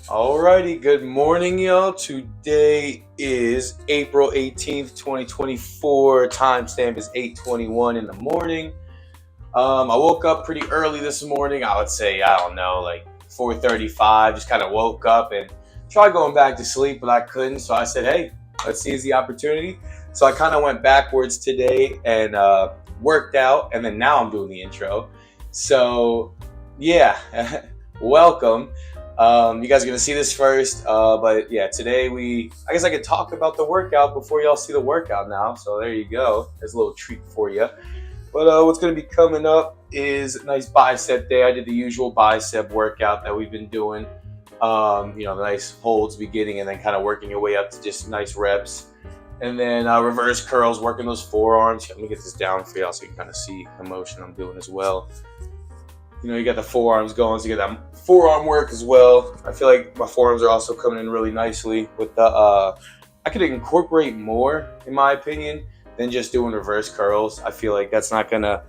Alrighty, good morning, y'all. Today is April 18th, 2024. Timestamp is 8:21 in the morning. I woke up pretty early this morning. I would say, I don't know, like 4:35. Just kind of woke up and tried going back to sleep, but I couldn't. So I said, hey, let's seize the opportunity. So I kind of went backwards today and worked out, and then now I'm doing the intro. So, yeah, welcome. You guys are gonna see this first, but yeah, today I guess I could talk about the workout before y'all see the workout now. So there you go. There's a little treat for you. But what's gonna be coming up is a nice bicep day. I did the usual bicep workout that we've been doing. The nice holds beginning and then kind of working your way up to just nice reps. And then reverse curls, working those forearms. Let me get this down for y'all so you can kind of see the motion I'm doing as well. You got the forearms going, so you get that forearm work as well. I feel like my forearms are also coming in really nicely with the, I could incorporate more, in my opinion, than just doing reverse curls. I feel like that's not gonna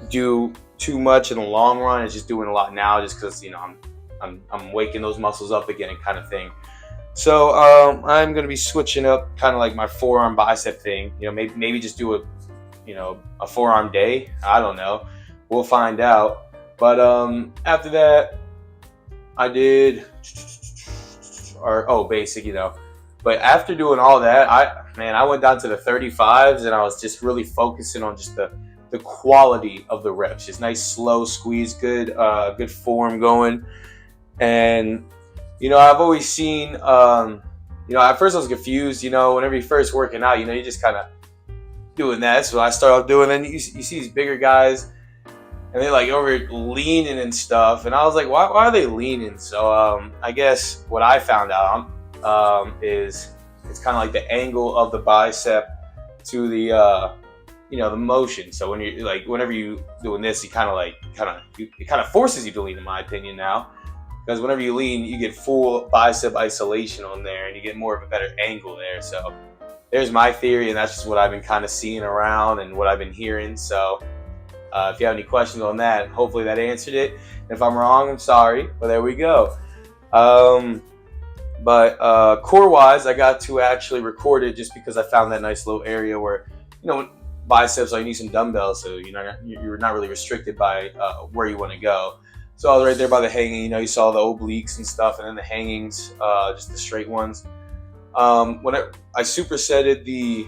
do too much in the long run. It's just doing a lot now just because, I'm waking those muscles up again and kind of thing. So I'm gonna be switching up kind of like my forearm bicep thing. Maybe just do a forearm day. I don't know. We'll find out. But after that, I did, basic, But after doing all that, I went down to the 35s, and I was just really focusing on just the quality of the reps. Just nice, slow squeeze, good form going. And I've always seen, at first I was confused. Whenever you're first working out, you just kind of doing that. That's what I started doing. Then you see these bigger guys, and they're like over leaning and stuff, and I was like, why are they leaning? So I guess what I found out is it's kind of like the angle of the bicep to the the motion. So whenever you doing this, it kind of forces you to lean, in my opinion now, because whenever you lean, you get full bicep isolation on there, and you get more of a better angle there. So there's my theory, and that's just what I've been kind of seeing around and what I've been hearing. So if you have any questions on that, hopefully that answered it. If I'm wrong, I'm sorry, but there we go. But core-wise, I got to actually record it just because I found that nice little area where, biceps, you need some dumbbells, so you're not really restricted by where you want to go. So I was right there by the hanging. You saw the obliques and stuff, and then the hangings, just the straight ones. When I supersetted the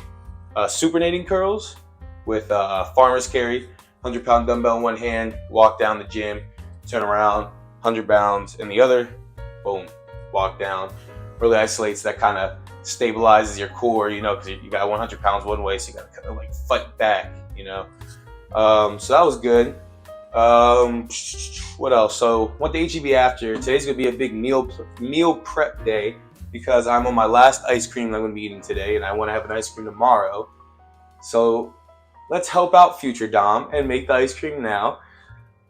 supinating curls with farmer's carry, 100-pound dumbbell in one hand, walk down the gym, turn around, 100 pounds in the other, boom, walk down. Really isolates, that kind of stabilizes your core, because you got 100 pounds one way, so you got to kind of like fight back, So that was good. What else? So went to HEB after. Today's going to be a big meal prep day because I'm on my last ice cream that I'm going to be eating today, and I want to have an ice cream tomorrow. So let's help out future Dom and make the ice cream now.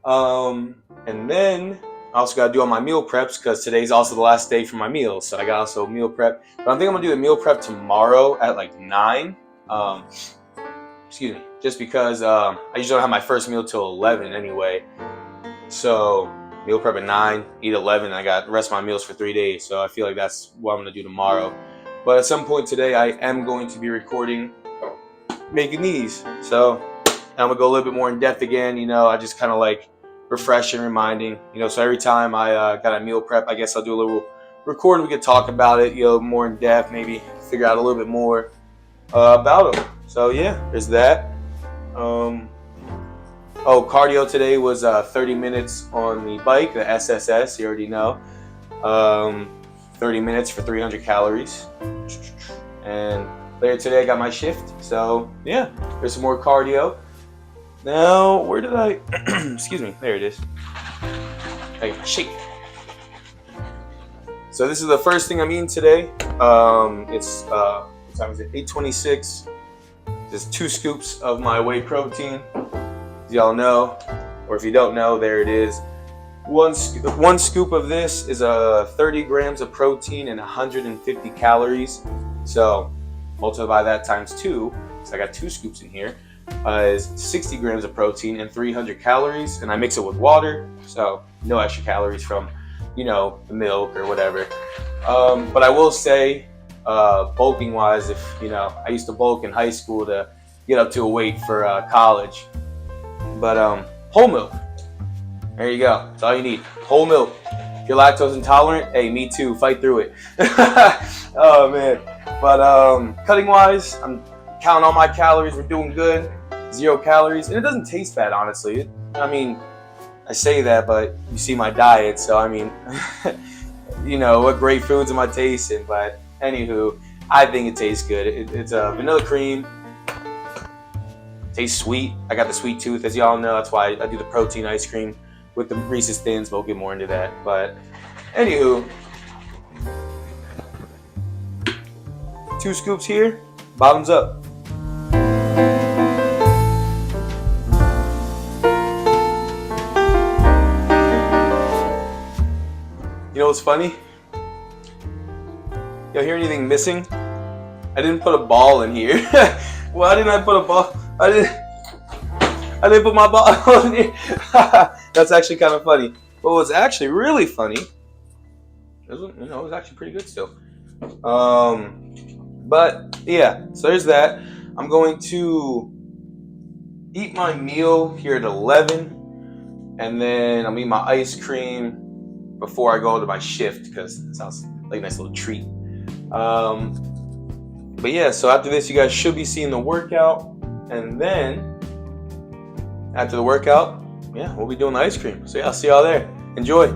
And then I also got to do all my meal preps because today's also the last day for my meals. So I got also meal prep. But I think I'm going to do the meal prep tomorrow at like 9. Just because I usually don't have my first meal till 11 anyway. So meal prep at 9, eat 11, and I got the rest of my meals for 3 days. So I feel like that's what I'm going to do tomorrow. But at some point today, I am going to be recording making these. So I'm gonna go a little bit more in depth again. I just kind of like refreshing, reminding. So every time I got a meal prep, I guess I'll do a little record. We could talk about it, more in depth. Maybe figure out a little bit more about them. So yeah, there's that. Cardio today was 30 minutes on the bike, the SSS. You already know. 30 minutes for 300 calories. And later today I got my shift, so yeah, there's some more cardio. Now, where did I, excuse me, there it is. I got my shake. So this is the first thing I'm eating today. It's, what time is it, 8:26. Just 2 scoops of my whey protein. As y'all know, or if you don't know, there it is. One scoop of this is 30 grams of protein and 150 calories. So multiply that times 2, so I got 2 scoops in here, is 60 grams of protein and 300 calories, and I mix it with water, so no extra calories from the milk or whatever. But I will say, bulking wise, if I used to bulk in high school to get up to a weight for college. But whole milk. There you go. That's all you need. Whole milk. If you're lactose intolerant, hey, me too. Fight through it. Oh man. But cutting wise, I'm counting all my calories. We're doing good. 0 calories, and it doesn't taste bad, honestly. I say that, but you see my diet, so what great foods am I tasting? But anywho, I think it tastes good. It's a vanilla cream. Tastes sweet. I got the sweet tooth, as y'all know. That's why I do the protein ice cream with the Reese's Thins. We'll get more into that. But anywho, 2 scoops here, bottoms up. You know what's funny? Y'all hear anything missing? I didn't put a ball in here. Why didn't I put a ball? I didn't put my ball in here. That's actually kind of funny. But what's actually really funny, it was actually pretty good still. But yeah, so there's that. I'm going to eat my meal here at 11, and then I'll eat my ice cream before I go to my shift, because it sounds like a nice little treat. But yeah, so after this, you guys should be seeing the workout, and then after the workout, yeah, we'll be doing the ice cream. So yeah, I'll see y'all there. Enjoy.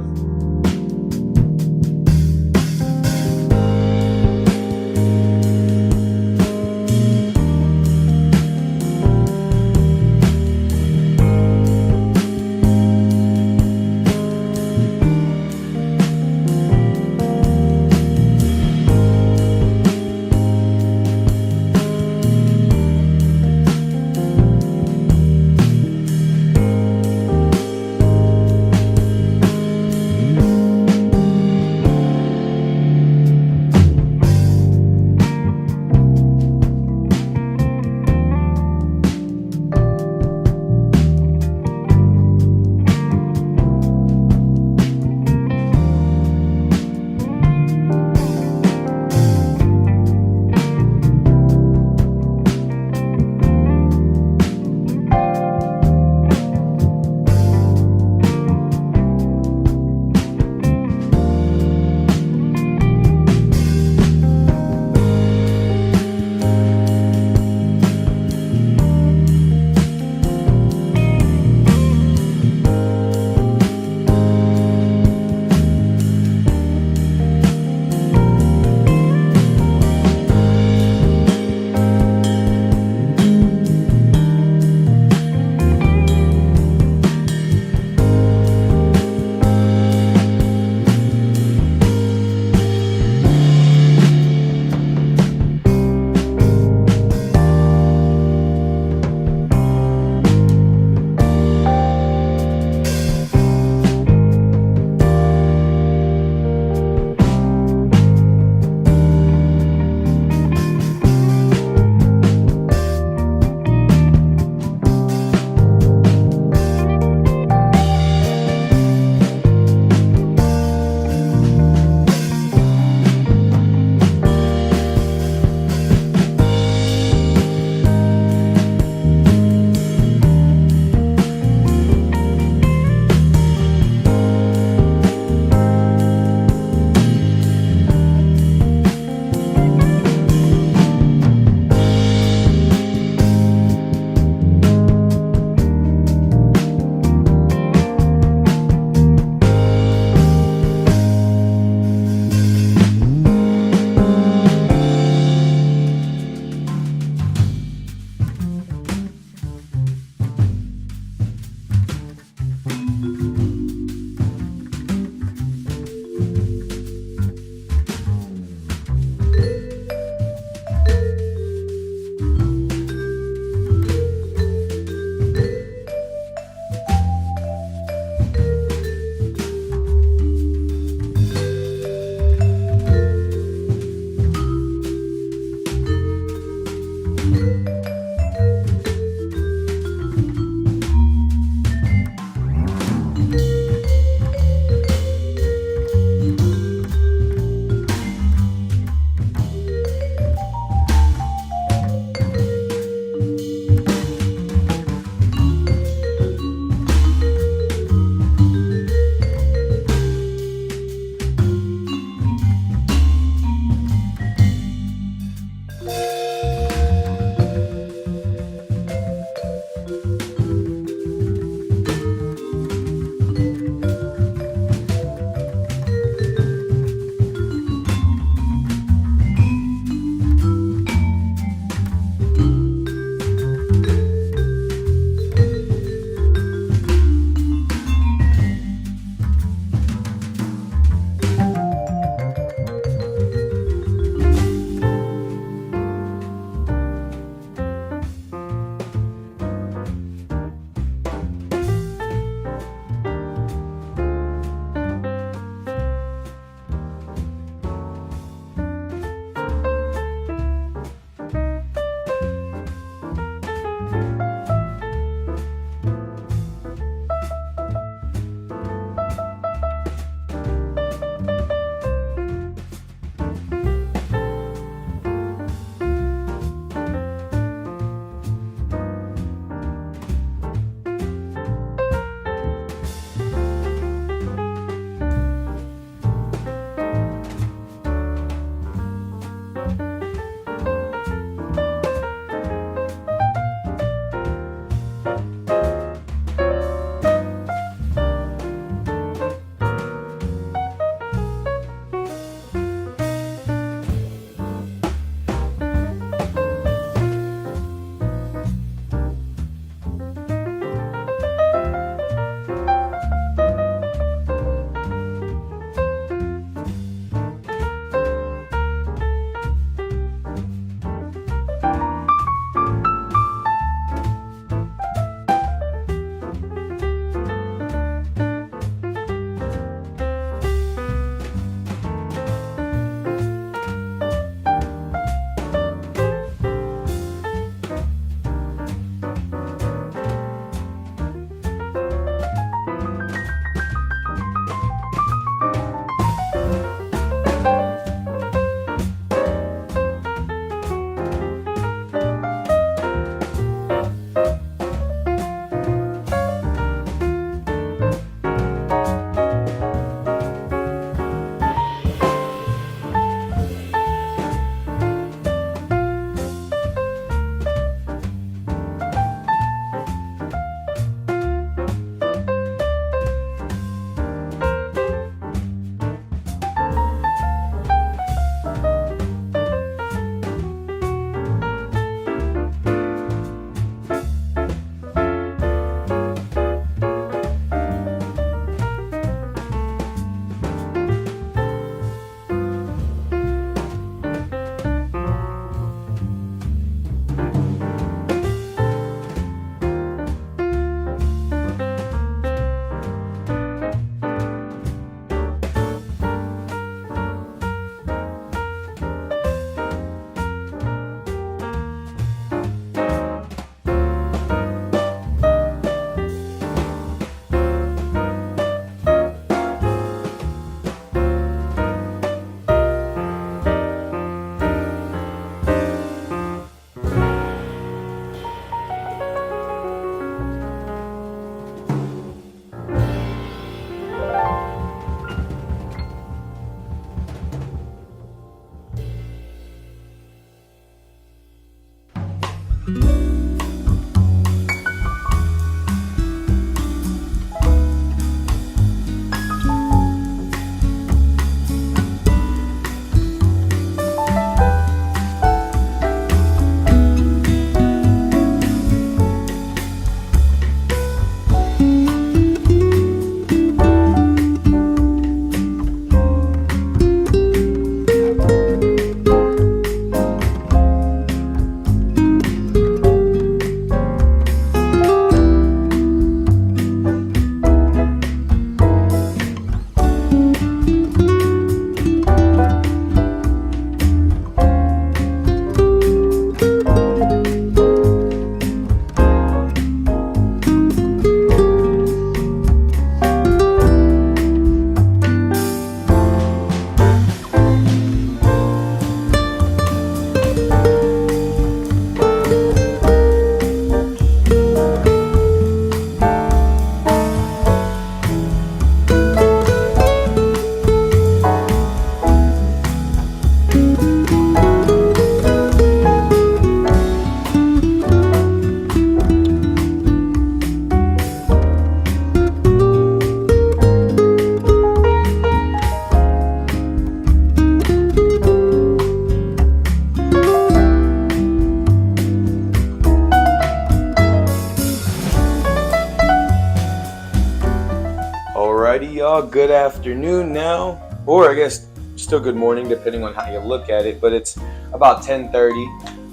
Alrighty, y'all. Good afternoon now, or I guess still good morning, depending on how you look at it. But it's about 10:30.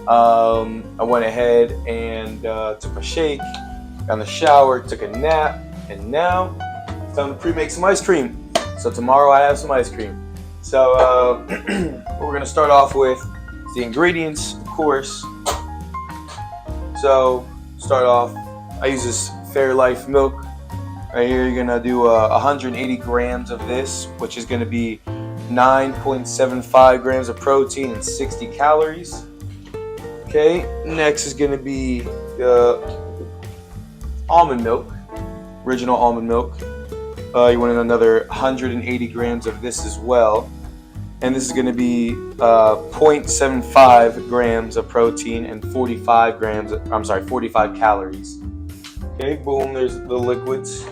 I went ahead and took a shake, got in the shower, took a nap, and now it's time to pre-make some ice cream. So tomorrow I have some ice cream. So what we're gonna start off with is the ingredients, of course. So start off. I use this Fairlife milk. Right here, you're gonna do 180 grams of this, which is gonna be 9.75 grams of protein and 60 calories. Okay, next is gonna be almond milk, original almond milk. You want another 180 grams of this as well. And this is gonna be 0.75 grams of protein and 45 calories. Okay, boom, there's the liquids.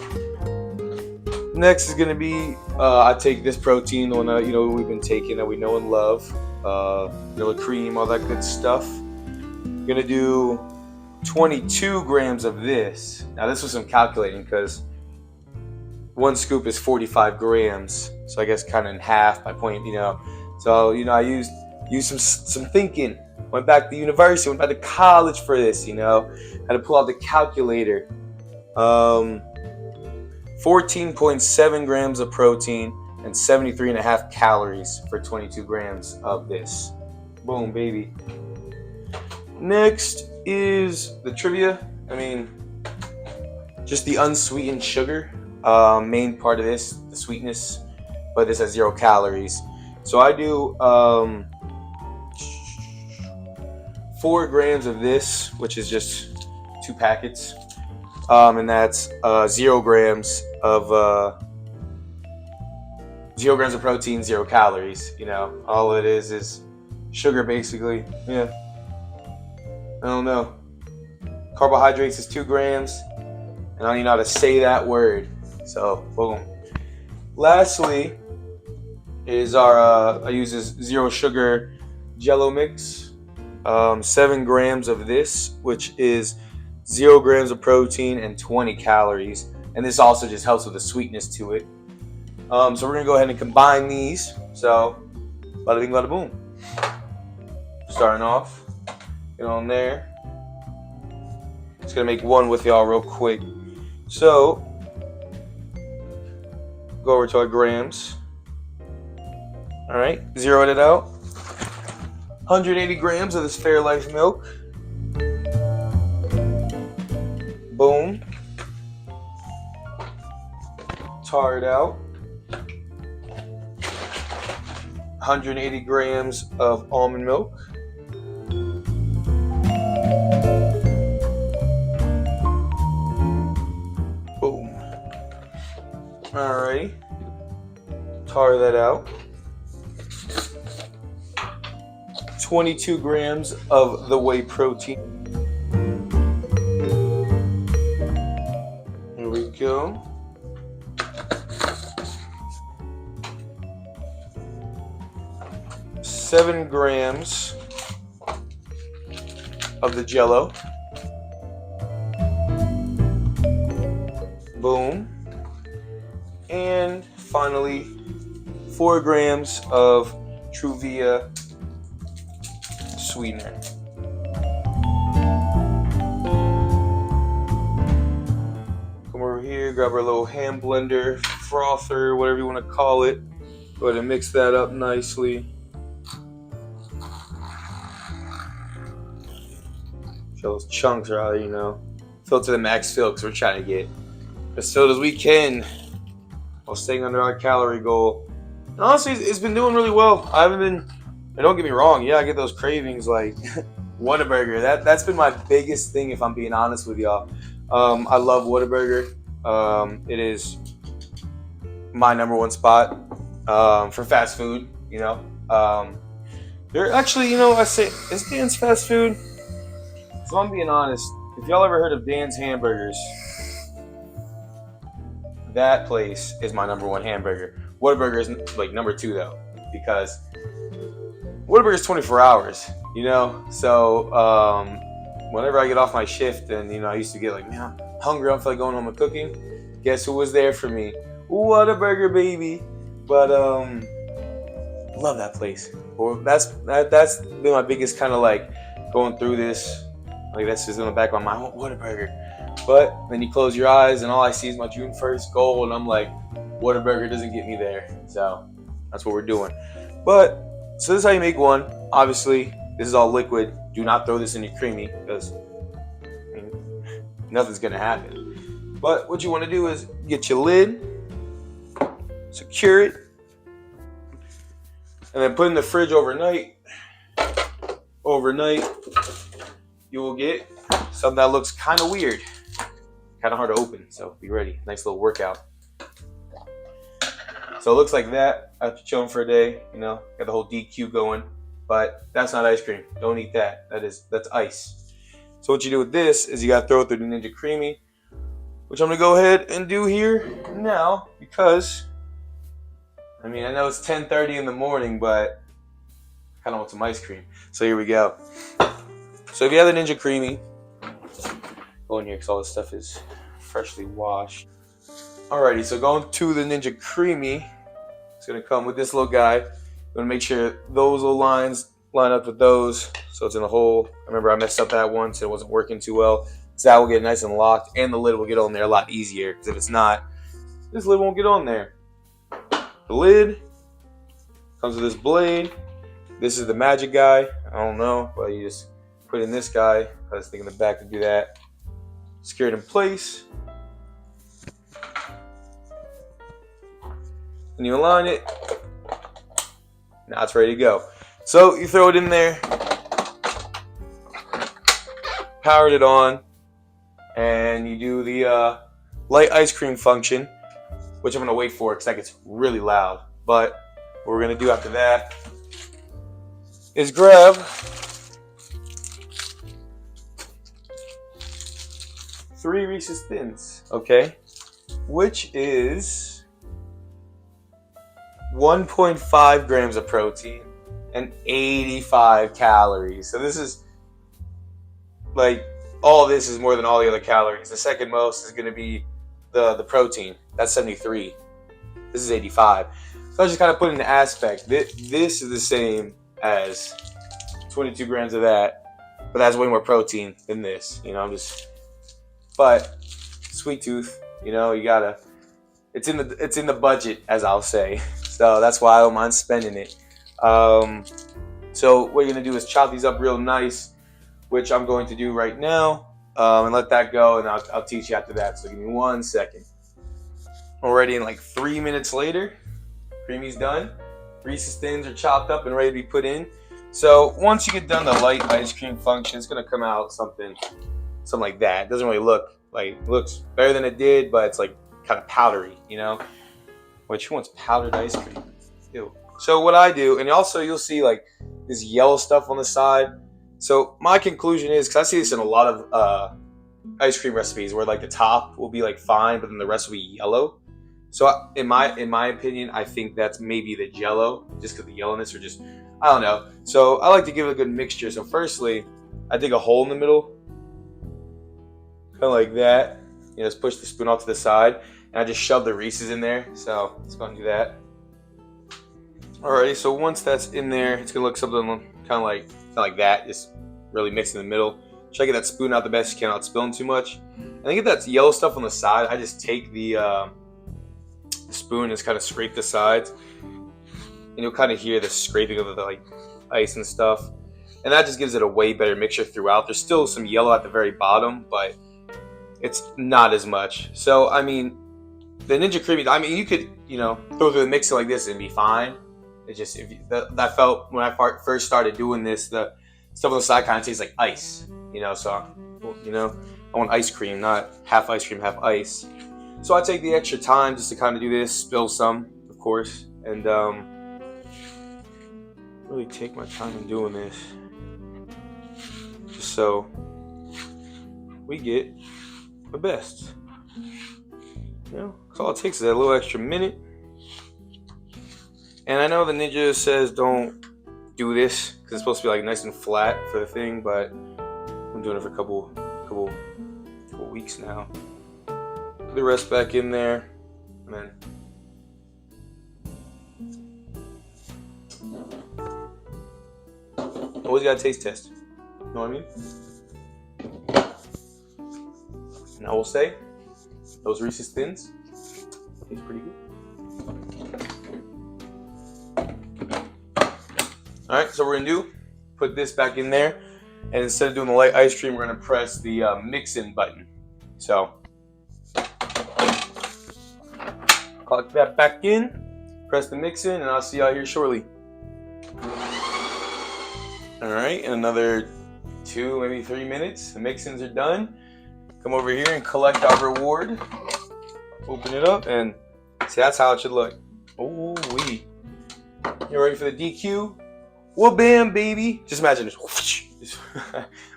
Next is gonna be, I take this protein, the one that we've been taking, that we know and love, vanilla cream, all that good stuff. I'm gonna do 22 grams of this. Now this was some calculating because one scoop is 45 grams, so I guess kind of in half by point, So I used some thinking. Went back to university, went back to college for this, had to pull out the calculator. 14.7 grams of protein and 73.5 calories for 22 grams of this. Boom, baby. Next is the trivia. Just the unsweetened sugar. Main part of this, the sweetness, but this has 0 calories. So I do 4 grams of this, which is just 2 packets. And that's 0 grams of protein, 0 calories. All it is sugar, basically. Yeah. I don't know. Carbohydrates is 2 grams, and I don't even know how to say that word. So, boom. Lastly, is I use this 0 sugar Jello mix. 7 grams of this, which is 0 grams of protein and 20 calories. And this also just helps with the sweetness to it. So we're going to go ahead and combine these. So, bada bing, bada boom. Starting off, get on there. Just going to make one with y'all real quick. So, go over to our grams. Alright, zeroed it out. 180 grams of this Fairlife milk. Boom. Tar it out. 180 grams of almond milk. Boom. Alrighty. Tar that out. 22 grams of the whey protein. Here we go. Seven grams of the Jello. Boom. And finally, 4 grams of Truvia sweetener. Come over here, grab our little hand blender, frother, whatever you want to call it. Go ahead and mix that up nicely. Those chunks are out, fill to the max fill, because we're trying to get as filled as we can while staying under our calorie goal. And honestly, it's been doing really well. And don't get me wrong, I get those cravings like Whataburger. That's been my biggest thing, if I'm being honest with y'all. I love Whataburger. It is my number one spot for fast food. They're actually, I say, is Dan's fast food? So I'm being honest, if y'all ever heard of Dan's Hamburgers, that place is my number 1 hamburger. Whataburger is like number 2 though, because Whataburger is 24 hours, So whenever I get off my shift, and I used to get like, man, I'm hungry, I don't feel like going home and cooking. Guess who was there for me? Whataburger, baby. But love that place. Or that's been my biggest kind of like going through this. Like that's just in the back of my mind. Whataburger. But then you close your eyes and all I see is my June 1st goal, and I'm like, Whataburger doesn't get me there. So that's what we're doing. But so this is how you make one. Obviously, this is all liquid. Do not throw this in your creamy because nothing's gonna happen. But what you want to do is get your lid, secure it, and then put it in the fridge overnight. Overnight, you will get something that looks kind of weird, kind of hard to open. So be ready. Nice little workout. So it looks like that after chilling for a day. You know, got the whole DQ going, but that's not ice cream. Don't eat that. That's ice. So what you do with this is you gotta throw it through the Ninja Creamy, which I'm gonna go ahead and do here now because I know it's 10:30 in the morning, but I kind of want some ice cream. So here we go. So if you have the Ninja Creamy, go in here because all this stuff is freshly washed. Alrighty, so going to the Ninja Creamy, it's gonna come with this little guy. You wanna make sure those little lines line up with those, so it's in the hole. I remember I messed up that once; it wasn't working too well. So that will get nice and locked, and the lid will get on there a lot easier. Because if it's not, this lid won't get on there. The lid comes with this blade. This is the magic guy. I don't know, but you just put in this guy. I was thinking the back to do that. Secure it in place. And you align it. Now it's ready to go. So you throw it in there. Powered it on. And you do the light ice cream function, which I'm going to wait for because that gets really loud. But what we're going to do after that is grab 3 Reese's Thins, okay? Which is 1.5 grams of protein and 85 calories. So this is like, all this is more than all the other calories. The second most is going to be the protein. That's 73. This is 85. So I just kind of put in the aspect. This is the same as 22 grams of that, but that's way more protein than this. You know, but sweet tooth. You know, you gotta. It's in the budget, as I'll say. So that's why I don't mind spending it. So what you're gonna do is chop these up real nice, which I'm going to do right now, and let that go, and I'll teach you after that. So give me 1 second. Already in like 3 minutes later, creamy's done. Reese's Thins are chopped up and ready to be put in. So once you get done the light ice cream function, it's gonna come out something like that. It doesn't really look like, it looks better than it did, but it's like kind of powdery, you know? Which, who wants powdered ice cream? Ew. So what I do, and also you'll see like this yellow stuff on the side. So my conclusion is, because I see this in a lot of ice cream recipes where like the top will be like fine, but then the rest will be yellow. So in my opinion, I think that's maybe the Jello, just because the yellowness, or just, I don't know. So I like to give it a good mixture. So firstly, I dig a hole in the middle, kind of like that. You know, just push the spoon off to the side, and I just shove the Reese's in there. So let's go and do that. Alrighty, so once that's in there, it's gonna look something kind of like that, just really mix in the middle. Try to get that spoon out the best you can without spilling too much. And then get that yellow stuff on the side. I just take the spoon and just kind of scrape the sides, and you'll kind of hear the scraping of the like ice and stuff, and that just gives it a way better mixture throughout. There's still some yellow at the very bottom, but it's not as much. So I mean, the Ninja Creamy, I mean, you could, you know, throw through the mixer like this and be fine. It just, that felt, when I first started doing this, the stuff on the side kind of tastes like ice, you know. So, you know, I want ice cream, not half ice cream, half ice. So I take the extra time just to kind of do this, spill some, of course, and really take my time in doing this, just so we get the best. You know, that's all it takes, is that little extra minute. And I know the Ninja says don't do this because it's supposed to be like nice and flat for the thing, but I'm doing it for a couple weeks now. Put the rest back in there, and then Always got a taste test. You know what I mean? And I will say, those Reese's Thins taste pretty good. All right, so we're gonna put this back in there, and instead of doing the light ice cream, we're gonna press the mix-in button. So, click that back in, press the mix-in, and I'll see y'all here shortly. All right, in another 2, maybe 3 minutes, the mix-ins are done. Come over here and collect our reward. Open it up, and see, that's how it should look. Ooh wee! You ready for the DQ? Well, bam, baby. Just imagine this.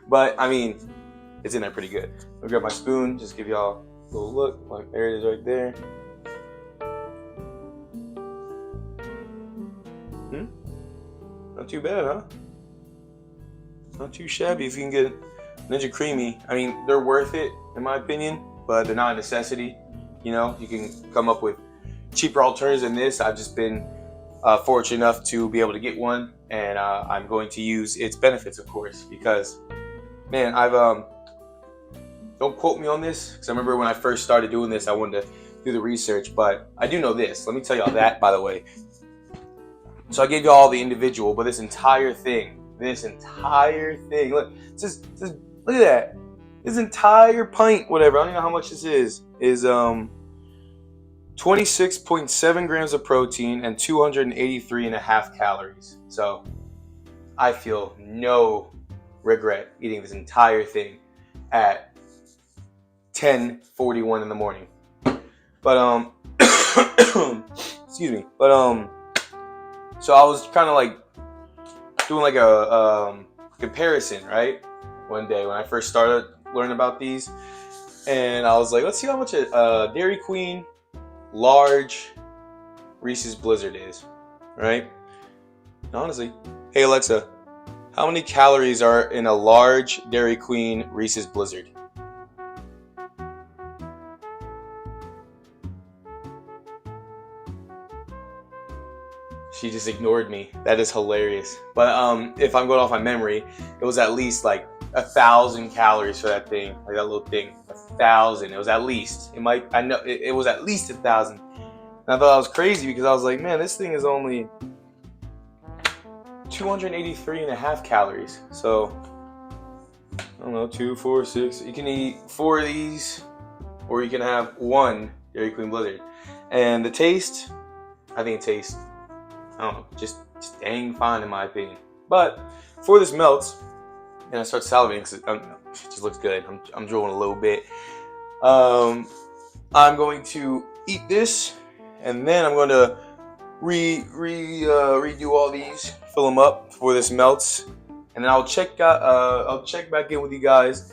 But, I mean, it's in there pretty good. I'll grab my spoon, just give y'all a little look. Like, there it is right there. Not too bad, huh? Not too shabby if you can get Ninja Creamy. I mean, they're worth it, in my opinion, but they're not a necessity. You know, you can come up with cheaper alternatives than this. I've just been fortunate enough to be able to get one, and I'm going to use its benefits, of course, because, man, I've don't quote me on this, because I remember when I first started doing this, I wanted to do the research, but I do know this. Let me tell y'all that, by the way. So I gave you all the individual, but this entire thing, look, just look at that. This entire pint, whatever, I don't even know how much this is 26.7 grams of protein and 283.5 calories. So I feel no regret eating this entire thing at 10:41 in the morning. But excuse me. But so I was kind of like doing like a comparison, right? One day when I first started learning about these, and I was like, let's see how much a Dairy Queen large Reese's Blizzard is, right? And honestly, hey Alexa, how many calories are in a large Dairy Queen Reese's Blizzard? She just ignored me. That is hilarious. But if I'm going off my memory, it was at least like 1,000 calories for that thing, like that little thing. 1,000. It was at least. It might. I know it was at least 1,000. And I thought I was crazy because I was like, man, this thing is only 283.5 calories. So I don't know, 2, 4, 6. You can eat 4 of these, or you can have 1 Dairy Queen Blizzard. And the taste, I think it tastes, I don't know, just dang fine in my opinion. But before this melts, and I start salivating because it just looks good. I'm drooling a little bit. I'm going to eat this, and then I'm going to redo all these, fill them up before this melts, and then I'll check back in with you guys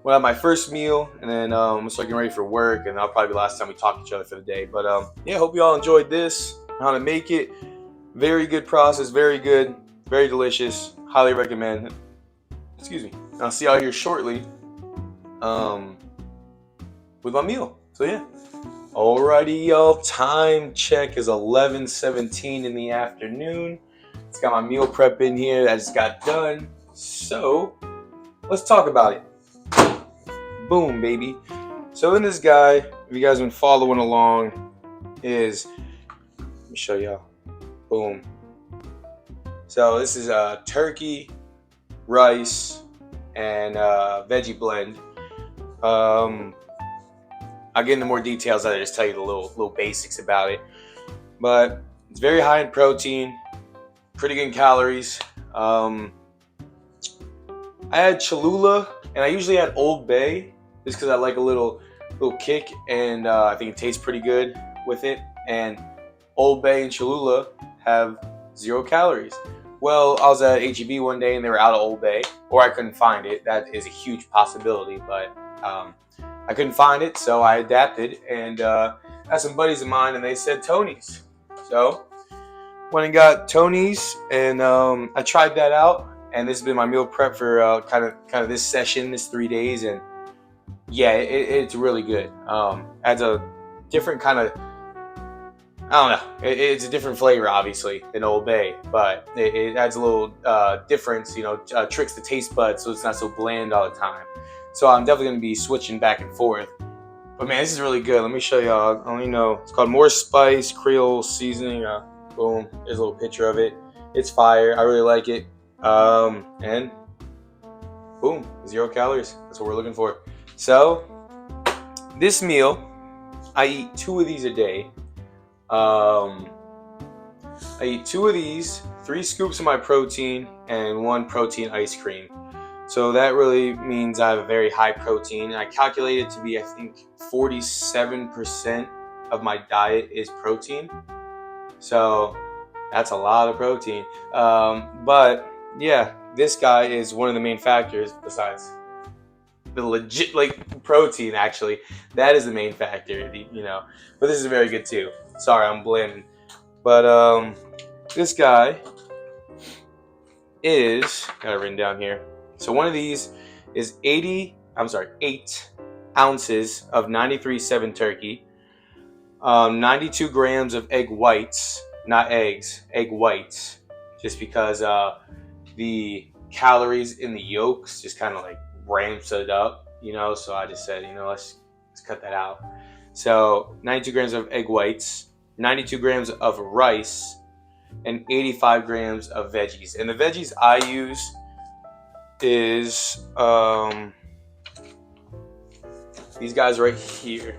when I have my first meal, and then I'm start getting ready for work, and that'll probably be the last time we talk to each other for the day. But yeah, hope you all enjoyed this, how to make it. Very good process, very good, very delicious. Highly recommend. Excuse me. I'll see y'all here shortly with my meal. So yeah. Alrighty, y'all. Time check is 11:17 in the afternoon. It's got my meal prep in here that just got done. So let's talk about it. Boom, baby. So in this guy, if you guys have been following along, let me show y'all. Boom. So this is turkey, rice, and veggie blend. I'll get into more details. I'll just tell you the little basics about it. But it's very high in protein, pretty good in calories. I had Cholula, and I usually add Old Bay just because I like a little kick, and I think it tastes pretty good with it. And Old Bay and Cholula have 0 calories. Well, I was at HEB one day and they were out of Old Bay, or I couldn't find it. That is a huge possibility, but I couldn't find it, so I adapted and had some buddies of mine, and they said Tony's. So went and got Tony's, and I tried that out, and this has been my meal prep for kind of this session, this 3 days, and yeah, it's really good. Adds a different kind of I don't know. It's a different flavor, obviously, than Old Bay, but it adds a little difference, tricks the taste buds so it's not so bland all the time. So I'm definitely going to be switching back and forth. But man, this is really good. Let me show y'all. I only know it's called More Spice Creole Seasoning. Boom, there's a little picture of it. It's fire. I really like it. And boom, 0 calories. That's what we're looking for. So this meal, I eat 2 of these a day. I eat 2 of these, 3 scoops of my protein, and 1 protein ice cream. So that really means I have a very high protein. I calculate it to be, I think, 47% of my diet is protein. So that's a lot of protein. But yeah, this guy is one of the main factors besides the legit protein. Actually, that is the main factor. But this is very good too. Sorry, I'm blaming. But this guy is got it written down here. So one of these is 8 ounces of 93.7 turkey, 92 grams of egg whites, not eggs, egg whites, just because the calories in the yolks just kind of like ramps it up, so I just said, let's cut that out. So 92 grams of egg whites, 92 grams of rice, and 85 grams of veggies. And the veggies I use is these guys right here,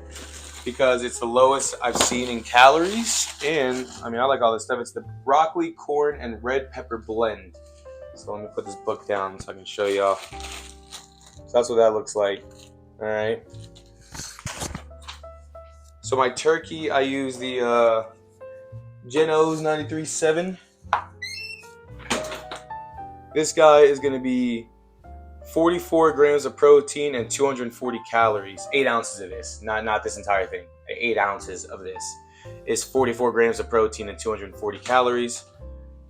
because it's the lowest I've seen in calories. And I like all this stuff. It's the broccoli, corn, and red pepper blend. So let me put this book down so I can show y'all. So that's what that looks like. All right. So my turkey, I use the Geno's 93.7. This guy is going to be 44 grams of protein and 240 calories. 8 ounces of this, not this entire thing. 8 ounces of this is 44 grams of protein and 240 calories.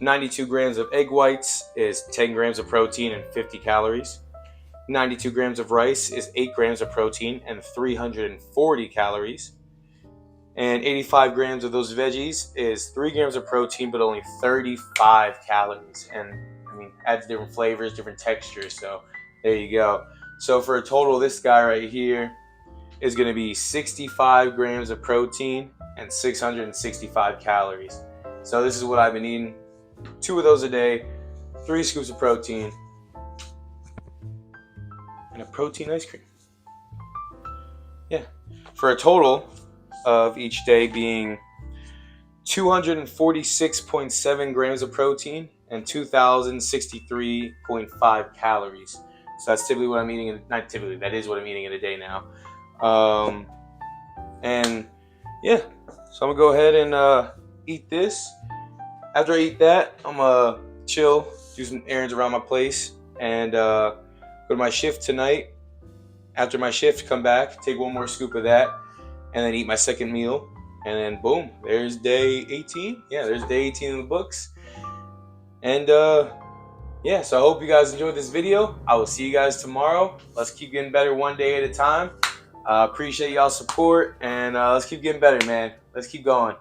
92 grams of egg whites is 10 grams of protein and 50 calories. 92 grams of rice is 8 grams of protein and 340 calories. And 85 grams of those veggies is 3 grams of protein, but only 35 calories. And adds different flavors, different textures. So there you go. So for a total, this guy right here is going to be 65 grams of protein and 665 calories. So this is what I've been eating. 2 of those a day, 3 scoops of protein, and a protein ice cream. Yeah. For a total of each day being 246.7 grams of protein and 2,063.5 calories. So that's typically what I'm eating. Not typically, that is what I'm eating in a day now. And yeah, so I'm gonna go ahead and eat this. After I eat that, I'm gonna chill, do some errands around my place, and go to my shift tonight. After my shift, come back, take 1 more scoop of that, and then eat my second meal. And then boom, there's day 18. Yeah, there's day 18 in the books. And yeah, so I hope you guys enjoyed this video. I will see you guys tomorrow. Let's keep getting better one day at a time. Appreciate y'all's support, and let's keep getting better, man. Let's keep going.